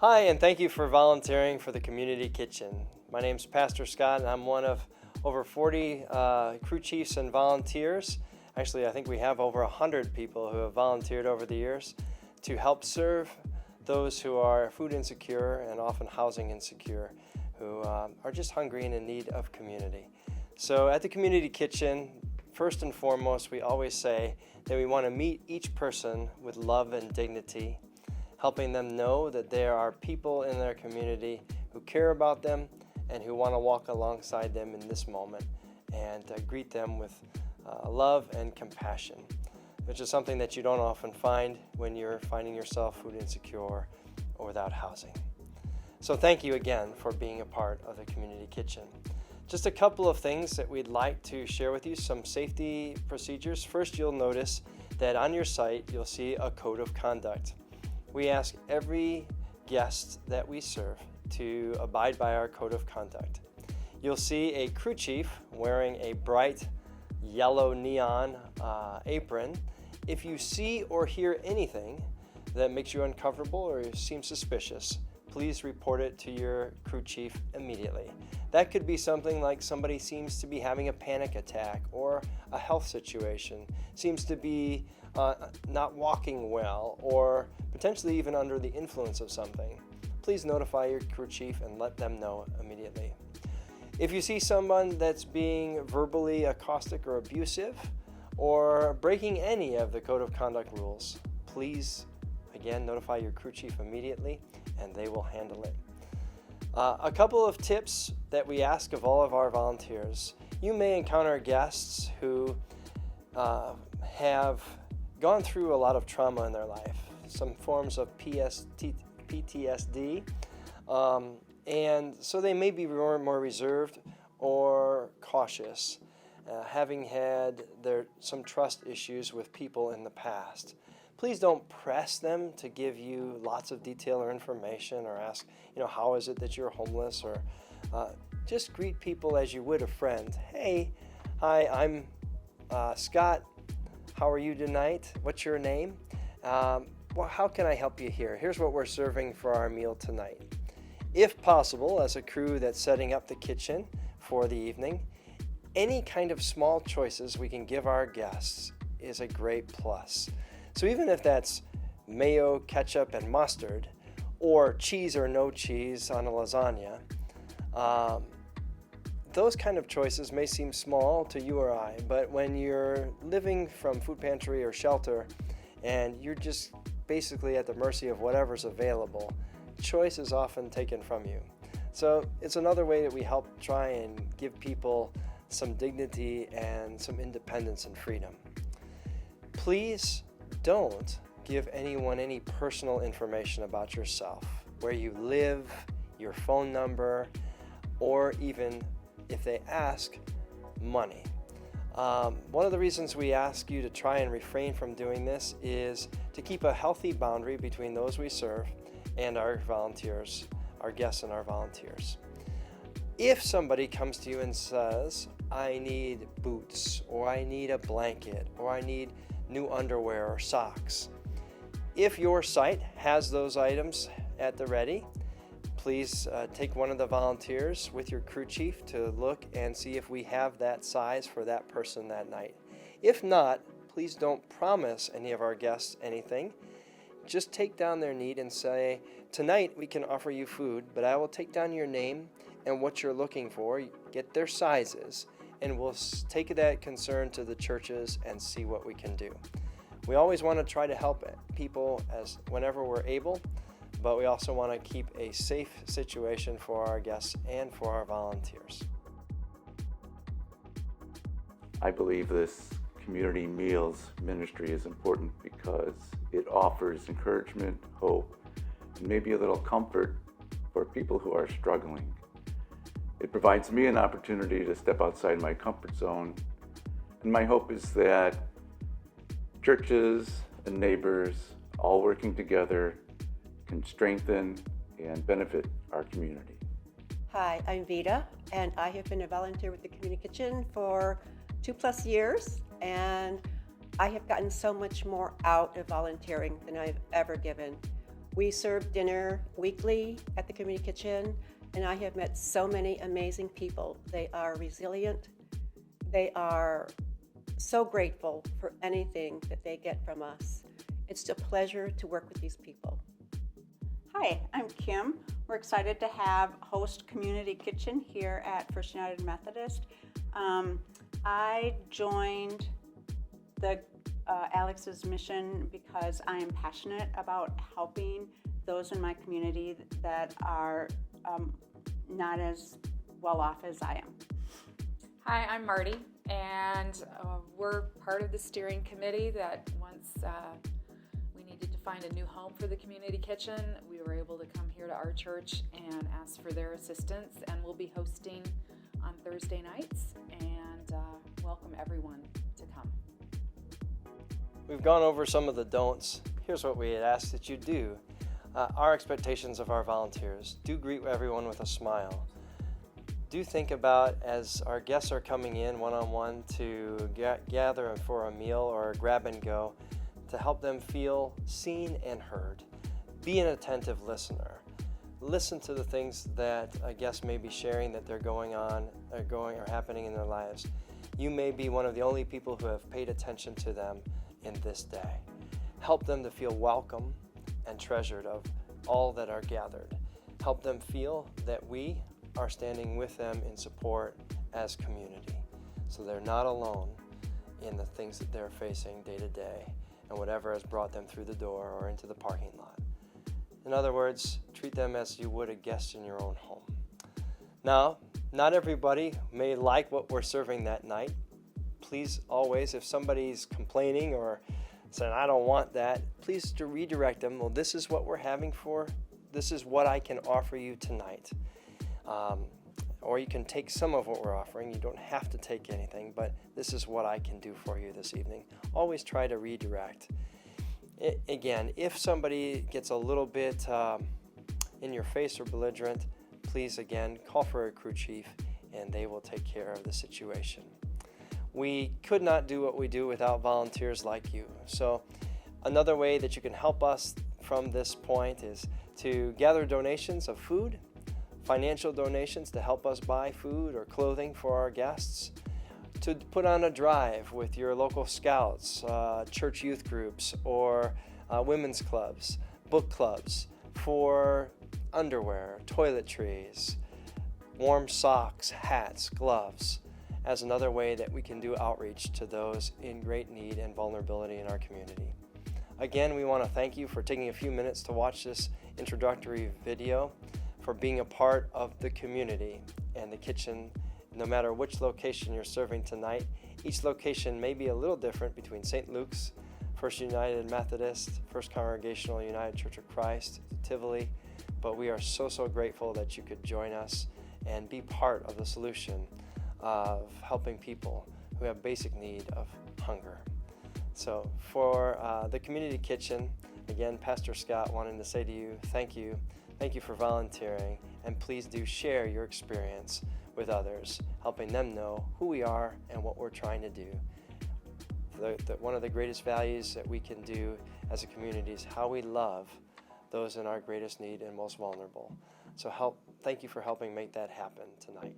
Hi, and thank you for volunteering for the Community Kitchen. My name's Pastor Scott, and I'm one of over 40 crew chiefs and volunteers. Actually, I think we have over 100 people who have volunteered over the years to help serve those who are food insecure and often housing insecure, who are just hungry and in need of community. So at the Community Kitchen, first and foremost, we always say that we want to meet each person with love and dignity, helping them know that there are people in their community who care about them and who want to walk alongside them in this moment and greet them with love and compassion, which is something that you don't often find when you're finding yourself food insecure or without housing. So thank you again for being a part of the Community Kitchen. Just a couple of things that we'd like to share with you, some safety procedures. First, you'll notice that on your site, you'll see a code of conduct. We ask every guest that we serve to abide by our code of conduct. You'll see a crew chief wearing a bright yellow neon apron. If you see or hear anything that makes you uncomfortable or seems suspicious, please report it to your crew chief immediately. That could be something like somebody seems to be having a panic attack, or a health situation, seems to be not walking well, or potentially even under the influence of something. Please notify your crew chief and let them know immediately. If you see someone that's being verbally caustic or abusive, or breaking any of the code of conduct rules, please again notify your crew chief immediately and they will handle it. A couple of tips that we ask of all of our volunteers. You may encounter guests who have gone through a lot of trauma in their life, some forms of PTSD, and so they may be more reserved or cautious, having had some trust issues with people in the past. Please don't press them to give you lots of detail or information, or ask, how is it that you're homeless, or just greet people as you would a friend. Hey, hi, I'm Scott. How are you tonight? What's your name? How can I help you here? Here's what we're serving for our meal tonight. If possible, as a crew that's setting up the kitchen for the evening, any kind of small choices we can give our guests is a great plus. So even if that's mayo, ketchup, and mustard, or cheese or no cheese on a lasagna, those kind of choices may seem small to you or I, but when you're living from food pantry or shelter and you're just basically at the mercy of whatever's available, choice is often taken from you. So it's another way that we help try and give people some dignity and some independence and freedom. Please don't give anyone any personal information about yourself, where you live, your phone number, or even, if they ask, money. One of the reasons we ask you to try and refrain from doing this is to keep a healthy boundary between those we serve and our volunteers, our guests and our volunteers. If somebody comes to you and says, I need boots, or I need a blanket, or I need new underwear or socks, if your site has those items at the ready, please take one of the volunteers with your crew chief to look and see if we have that size for that person that night. If not, please don't promise any of our guests anything. Just take down their need and say, tonight we can offer you food, but I will take down your name and what you're looking for, get their sizes, and we'll take that concern to the churches and see what we can do. We always want to try to help people whenever we're able, but we also want to keep a safe situation for our guests and for our volunteers. I believe this community meals ministry is important because it offers encouragement, hope, and maybe a little comfort for people who are struggling. It provides me an opportunity to step outside my comfort zone, and my hope is that churches and neighbors, all working together, can strengthen and benefit our community. Hi, I'm Vita, and I have been a volunteer with the Community Kitchen for 2+ years, and I have gotten so much more out of volunteering than I've ever given. We serve dinner weekly at the community kitchen, and I have met so many amazing people. They are resilient. They are so grateful for anything that they get from us. It's a pleasure to work with these people. Hi, I'm Kim. We're excited to host Community Kitchen here at First United Methodist. I joined Alex's mission because I am passionate about helping those in my community that are not as well off as I am. Hi, I'm Marty, and we're part of the steering committee that once we needed to find a new home for the community kitchen, we were able to come here to our church and ask for their assistance, and we'll be hosting on Thursday nights, and welcome everyone to come. We've gone over some of the don'ts. Here's what we had asked that you do. Our expectations of our volunteers: do greet everyone with a smile. Do think about, as our guests are coming in one-on-one to gather for a meal or a grab and go, to help them feel seen and heard. Be an attentive listener. Listen to the things that a guest may be sharing that they're going on or happening in their lives. You may be one of the only people who have paid attention to them in this day. Help them to feel welcome and treasured of all that are gathered. Help them feel that we are standing with them in support as community, so they're not alone in the things that they're facing day to day and whatever has brought them through the door or into the parking lot. In other words, treat them as you would a guest in your own home. Now, not everybody may like what we're serving that night. Please always, if somebody's complaining or saying, I don't want that, please to redirect them. Well, this is what we're having for. This is what I can offer you tonight. Or you can take some of what we're offering. You don't have to take anything, but this is what I can do for you this evening. Always try to redirect. Again, if somebody gets a little bit in your face or belligerent, please again call for a crew chief and they will take care of the situation. We could not do what we do without volunteers like you. So another way that you can help us from this point is to gather donations of food, financial donations to help us buy food or clothing for our guests, to put on a drive with your local scouts, church youth groups, or women's clubs, book clubs for underwear, toiletries, warm socks, hats, gloves, as another way that we can do outreach to those in great need and vulnerability in our community. Again, we want to thank you for taking a few minutes to watch this introductory video, for being a part of the community and the kitchen, no matter which location you're serving tonight. Each location may be a little different between St. Luke's, First United Methodist, First Congregational United Church of Christ, Tivoli, but we are so grateful that you could join us and be part of the solution of helping people who have basic need of hunger. So for the community kitchen, again, Pastor Scott wanting to say to you, thank you. Thank you for volunteering, and please do share your experience with others, helping them know who we are and what we're trying to do. One of the greatest values that we can do as a community is how we love those in our greatest need and most vulnerable. So thank you for helping make that happen tonight.